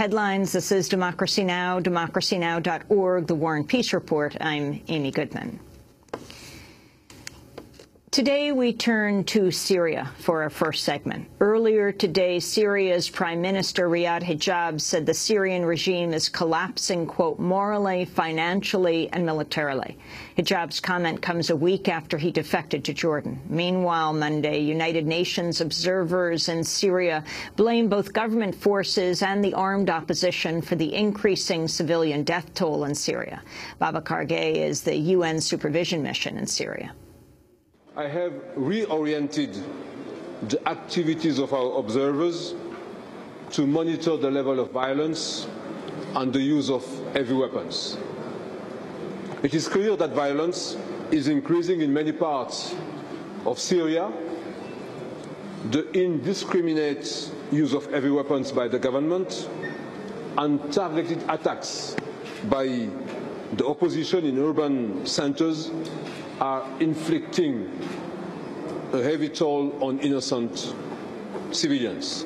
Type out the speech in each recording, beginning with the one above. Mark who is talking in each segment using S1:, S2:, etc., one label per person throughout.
S1: Headlines, this is Democracy Now!, democracynow.org, The War and Peace Report. I'm Amy Goodman. Today we turn to Syria for our first segment. Earlier today, Syria's Prime Minister Riyad Hijab said the Syrian regime is collapsing, quote, morally, financially and militarily. Hijab's comment comes a week after he defected to Jordan. Meanwhile, Monday, United Nations observers in Syria blame both government forces and the armed opposition for the increasing civilian death toll in Syria. Babacar Gaye is the UN supervision mission in Syria.
S2: I have reoriented the activities of our observers to monitor the level of violence and the use of heavy weapons. It is clear that violence is increasing in many parts of Syria. The indiscriminate use of heavy weapons by the government and targeted attacks by the opposition in urban centers are inflicting a heavy toll on innocent civilians.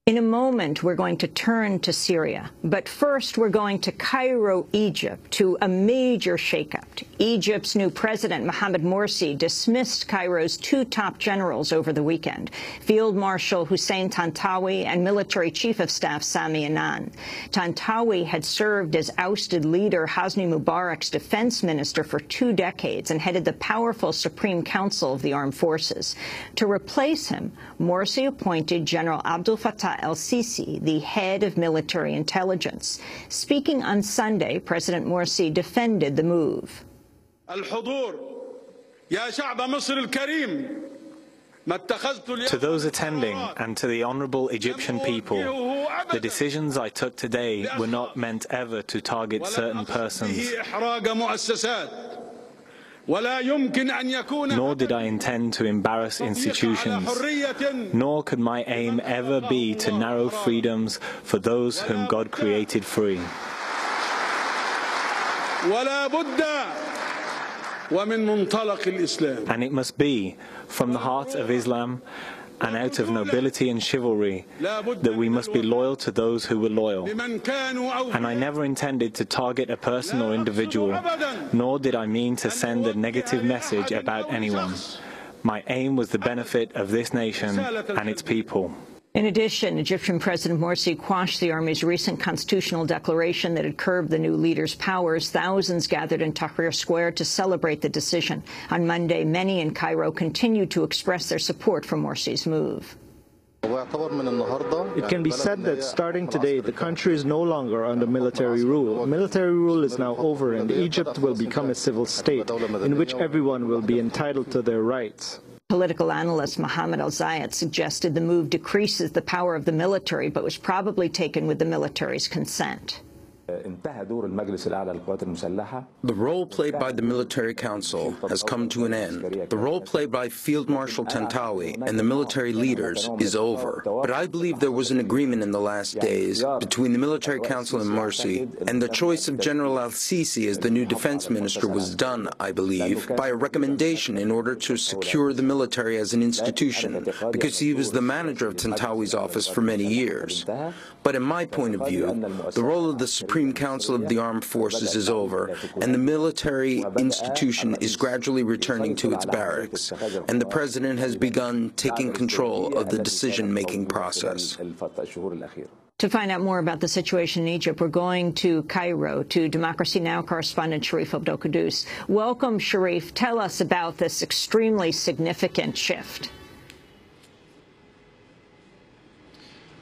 S1: In a moment, we're going to turn to Syria. But first, we're going to Cairo, Egypt, to a major shakeup. Egypt's new president, Mohamed Morsi, dismissed Cairo's two top generals over the weekend, Field Marshal Hussein Tantawi and Military Chief of Staff Sami Enan. Tantawi had served as ousted leader Hosni Mubarak's defense minister for 2 decades and headed the powerful Supreme Council of the Armed Forces. To replace him, Morsi appointed General Abdel Fattah el-Sisi, the head of military intelligence. Speaking on Sunday, President Morsi defended the move.
S3: To those attending and to the honourable Egyptian people, the decisions I took today were not meant ever to target certain persons. Nor did I intend to embarrass institutions, nor could my aim ever be to narrow freedoms for those whom God created free. And it must be from the heart of Islam and out of nobility and chivalry that we must be loyal to those who were loyal. And I never intended to target a person or individual, nor did I mean to send a negative message about anyone. My aim was the benefit of this nation and its people.
S1: In addition, Egyptian President Morsi quashed the army's recent constitutional declaration that had curbed the new leader's powers. Thousands gathered in Tahrir Square to celebrate the decision. On Monday, many in Cairo continued to express their support for Morsi's move.
S4: It can be said that starting today, the country is no longer under military rule. Military rule is now over, and Egypt will become a civil state in which everyone will be entitled to their rights.
S1: Political analyst Mohamed Al-Zayat suggested the move decreases the power of the military, but was probably taken with the military's consent.
S5: The role played by the Military Council has come to an end. The role played by Field Marshal Tantawi and the military leaders is over. But I believe there was an agreement in the last days between the Military Council and Morsi, and the choice of General al-Sisi as the new defense minister was done, I believe, by a recommendation in order to secure the military as an institution, because he was the manager of Tantawi's office for many years. But in my point of view, the role of the Supreme Council of the Armed Forces is over, and the military institution is gradually returning to its barracks, and the President has begun taking control of the decision-making process.
S1: To find out more about the situation in Egypt, we're going to Cairo, to Democracy Now! Correspondent Sharif Abdel Kouddous. Welcome, Sharif. Tell us about this extremely significant shift.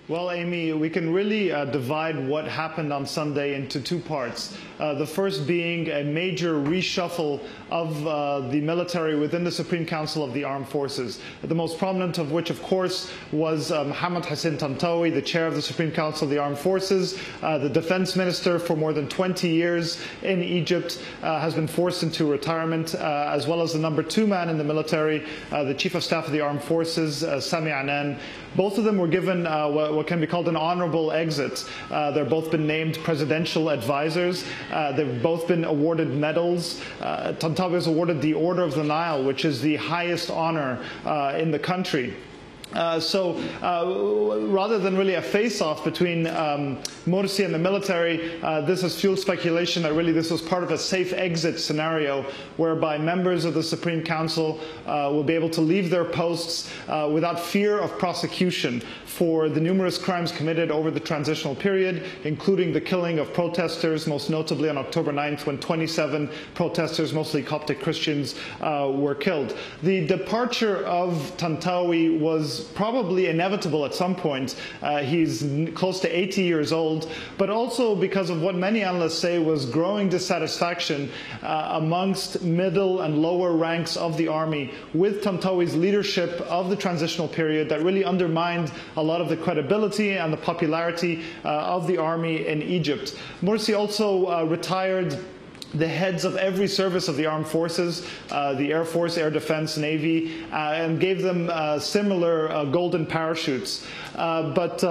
S6: Well, Amy, we can really divide what happened on Sunday into 2 parts. The first being a major reshuffle of the military within the Supreme Council of the Armed Forces. The most prominent of which, of course, was Mohamed Hussein Tantawi, the chair of the Supreme Council of the Armed Forces, the defense minister for more than 20 years in Egypt, has been forced into retirement, as well as the number 2 man in the military, the Chief of Staff of the Armed Forces, Sami. Both of them were given what can be called an honorable exit. They've both been named presidential advisors. They've both been awarded medals. Tantawi was awarded the Order of the Nile, which is the highest honor in the country. Rather than really a face-off between Morsi and the military, this has fueled speculation that really this was part of a safe exit scenario whereby members of the Supreme Council will be able to leave their posts without fear of prosecution for the numerous crimes committed over the transitional period, including the killing of protesters, most notably on October 9th when 27 protesters, mostly Coptic Christians, were killed. The departure of Tantawi was probably inevitable at some point. He's close to 80 years old, but also because of what many analysts say was growing dissatisfaction amongst middle and lower ranks of the army with Tantawi's leadership of the transitional period that really undermined a lot of the credibility and the popularity of the army in Egypt. Morsi also retired the heads of every service of the armed forces, the Air Force, Air Defense, Navy, and gave them similar golden parachutes. What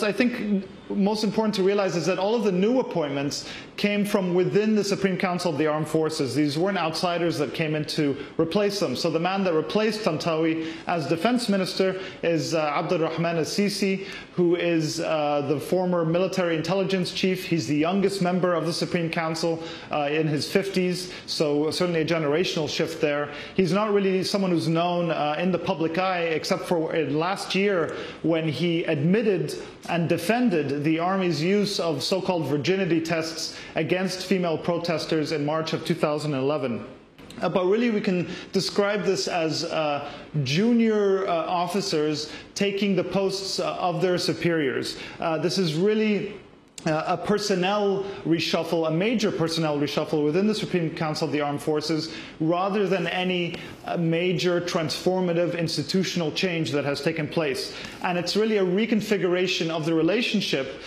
S6: I think most important to realize is that all of the new appointments came from within the Supreme Council of the Armed Forces. These weren't outsiders that came in to replace them. So the man that replaced Tantawi as defense minister is Abdurrahman al-Sisi, who is the former military intelligence chief. He's the youngest member of the Supreme Council in his 50s, so certainly a generational shift there. He's not really someone who's known in the public eye, except for last year when he admitted and defended the Army's use of so-called virginity tests against female protesters in March of 2011. But really we can describe this as junior officers taking the posts of their superiors. This is really a personnel reshuffle, a major personnel reshuffle within the Supreme Council of the Armed Forces, rather than any major transformative institutional change that has taken place. And it's really a reconfiguration of the relationship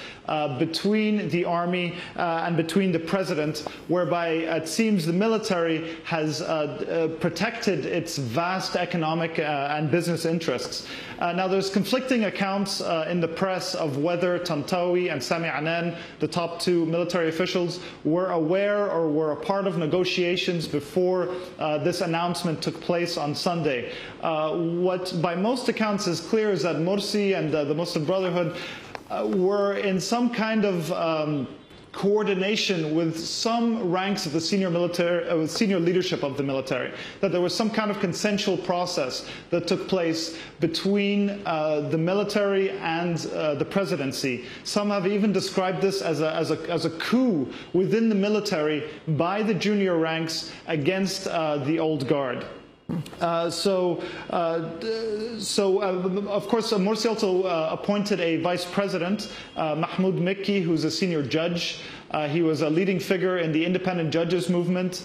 S6: between the army and between the president, whereby it seems the military has protected its vast economic and business interests. Now there's conflicting accounts in the press of whether Tantawi and Sami, the top two military officials, were aware or were a part of negotiations before this announcement took place on Sunday. What by most accounts is clear is that Morsi and the Muslim Brotherhood were in some kind of coordination with some ranks of the senior leadership of the military, that there was some kind of consensual process that took place between the military and the presidency. Some have even described this as a coup within the military by the junior ranks against the old guard. Of course, Morsi also appointed a vice president, Mahmoud Mikki, who's a senior judge. He was a leading figure in the independent judges movement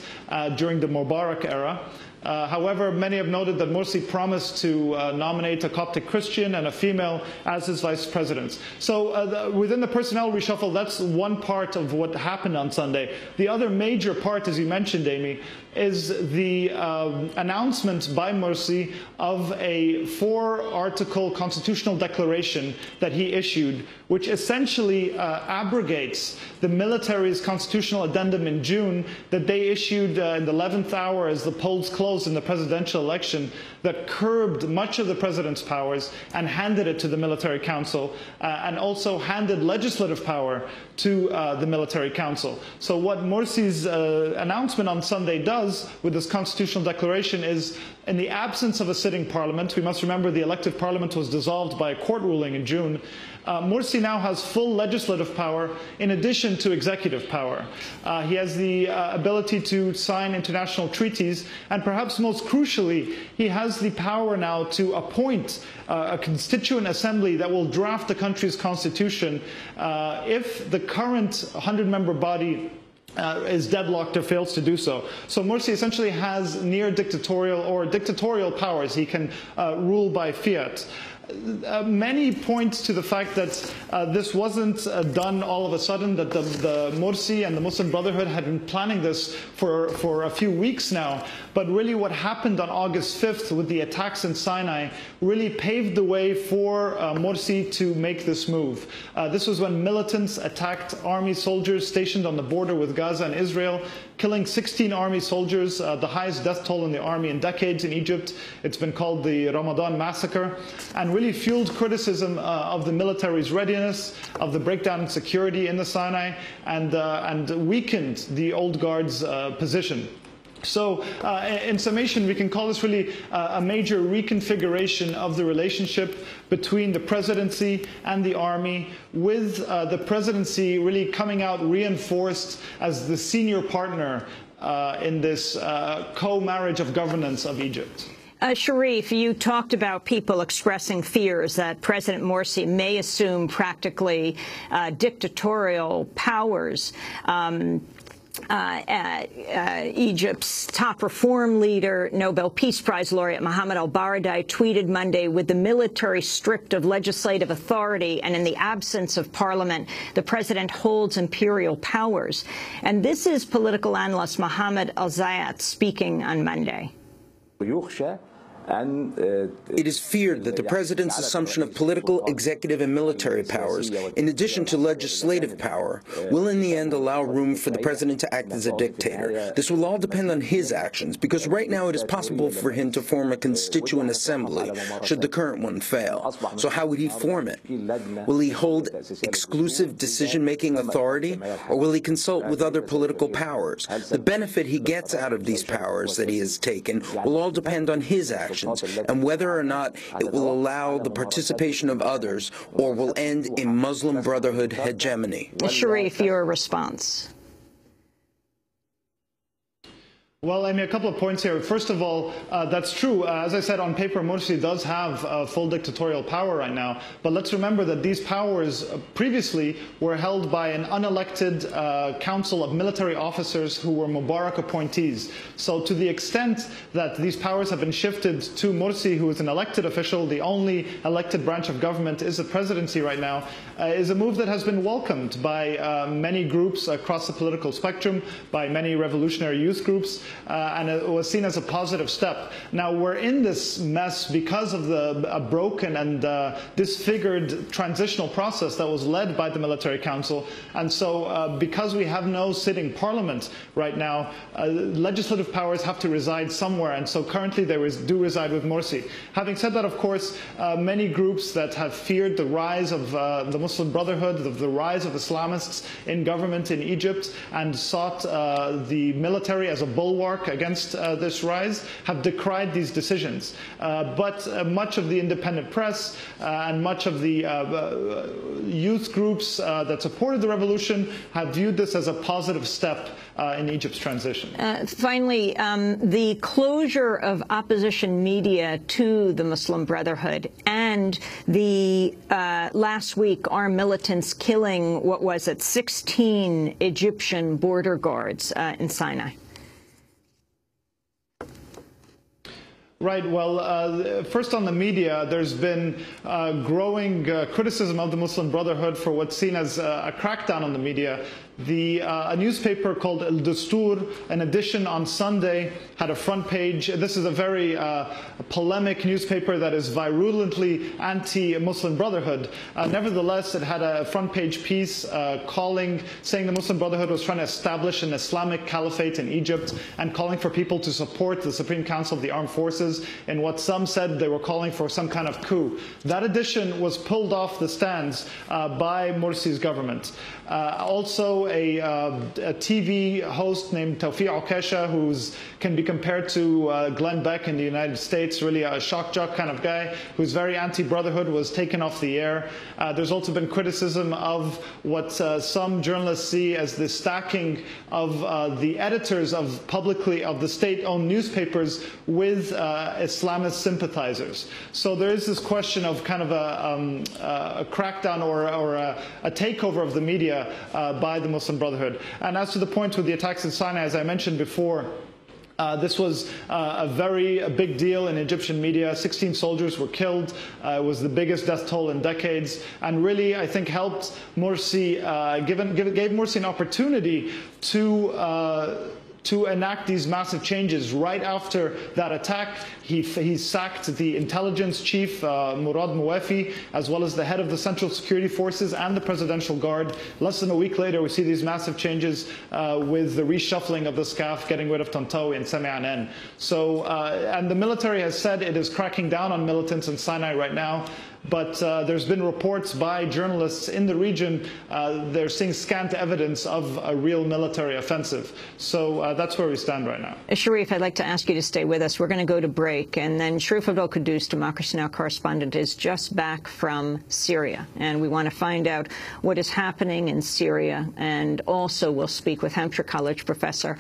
S6: during the Mubarak era. However, many have noted that Morsi promised to nominate a Coptic Christian and a female as his vice presidents. So within the personnel reshuffle, that's one part of what happened on Sunday. The other major part, as you mentioned, Amy, is the announcement by Morsi of a 4-article constitutional declaration that he issued, which essentially abrogates the military's constitutional addendum in June that they issued in the 11th hour as the polls closed in the presidential election, that curbed much of the president's powers and handed it to the military council, and also handed legislative power to the military council. So what Morsi's announcement on Sunday does with this constitutional declaration is, in the absence of a sitting parliament, we must remember the elective parliament was dissolved by a court ruling in June, Morsi now has full legislative power in addition to executive power. He has the ability to sign international treaties, and perhaps most crucially, he has the power now to appoint a constituent assembly that will draft the country's constitution if the current 100-member body is deadlocked or fails to do so. So Morsi essentially has near dictatorial or dictatorial powers. He can rule by fiat. Many point to the fact that this wasn't done all of a sudden, that the Morsi and the Muslim Brotherhood had been planning this for a few weeks now. But really what happened on August 5th with the attacks in Sinai really paved the way for Morsi to make this move. This was when militants attacked army soldiers stationed on the border with Gaza and Israel. killing 16 army soldiers, the highest death toll in the army in decades in Egypt. It's been called the Ramadan massacre, and really fueled criticism of the military's readiness, of the breakdown in security in the Sinai, and weakened the old guard's position. So in summation, we can call this really a major reconfiguration of the relationship between the presidency and the army, with the presidency really coming out reinforced as the senior partner in this co-marriage of governance of Egypt.
S1: Sharif, you talked about people expressing fears that President Morsi may assume practically dictatorial powers. Egypt's top reform leader, Nobel Peace Prize laureate Mohamed al-Baradei tweeted Monday, with the military stripped of legislative authority and in the absence of parliament, the president holds imperial powers. And this is political analyst Mohamed al-Zayat speaking on Monday.
S5: It is feared that the president's assumption of political, executive, and military powers, in addition to legislative power, will in the end allow room for the president to act as a dictator. This will all depend on his actions, because right now it is possible for him to form a constituent assembly, should the current one fail. So how would he form it? Will he hold exclusive decision-making authority, or will he consult with other political powers? The benefit he gets out of these powers that he has taken will all depend on his actions, and whether or not it will allow the participation of others or will end in Muslim Brotherhood hegemony.
S1: Sharif, your response.
S6: Well, I mean, a couple of points here. First of all, that's true. As I said, on paper, Morsi does have full dictatorial power right now. But let's remember that these powers previously were held by an unelected council of military officers who were Mubarak appointees. So to the extent that these powers have been shifted to Morsi, who is an elected official, the only elected branch of government is the presidency right now, is a move that has been welcomed by many groups across the political spectrum, by many revolutionary youth groups. And it was seen as a positive step. Now, we're in this mess because of the broken and disfigured transitional process that was led by the military council. And so because we have no sitting parliament right now, legislative powers have to reside somewhere. And so currently they do reside with Morsi. Having said that, of course, many groups that have feared the rise of the Muslim Brotherhood, the rise of Islamists in government in Egypt, and sought the military as a bulwark against this rise, have decried these decisions. But much of the independent press and much of the youth groups that supported the revolution have viewed this as a positive step in Egypt's transition.
S1: Finally, the closure of opposition media to the Muslim Brotherhood and the last week armed militants killing, what was it, 16 Egyptian border guards in Sinai.
S6: Right. Well, first on the media, there's been growing criticism of the Muslim Brotherhood for what's seen as a crackdown on the media. A newspaper called El Dastur, an edition on Sunday, had a front page. This is a very polemic newspaper that is virulently anti-Muslim Brotherhood. Nevertheless, it had a front page piece saying the Muslim Brotherhood was trying to establish an Islamic caliphate in Egypt and calling for people to support the Supreme Council of the Armed Forces in what some said they were calling for some kind of coup. That edition was pulled off the stands by Morsi's government. Also, a TV host named Tawfiq Okesha, who can be compared to Glenn Beck in the United States, really a shock jock kind of guy, who's very anti-Brotherhood, was taken off the air. There's also been criticism of what some journalists see as the stacking of the editors of the state-owned newspapers with Islamist sympathizers. So there is this question of kind of a crackdown or a takeover of the media by the Muslim Brotherhood. And as to the point with the attacks in Sinai, as I mentioned before, this was a very big deal in Egyptian media. 16 soldiers were killed. It was the biggest death toll in decades, and really, I think, helped Morsi, gave Morsi an opportunity to to enact these massive changes. Right after that attack, he sacked the intelligence chief, Murad Mouafi, as well as the head of the Central Security Forces and the Presidential Guard. Less than a week later, we see these massive changes with the reshuffling of the SCAF, getting rid of Tantawi and Sami Enan. So, and the military has said it is cracking down on militants in Sinai right now. But there's been reports by journalists in the region, they're seeing scant evidence of a real military offensive. So that's where we stand right now.
S1: Sharif, I'd like to ask you to stay with us. We're going to go to break. And then Sharif Abdel Kouddous, Democracy Now! Correspondent, is just back from Syria. And we want to find out what is happening in Syria. And also we'll speak with Hampshire College professor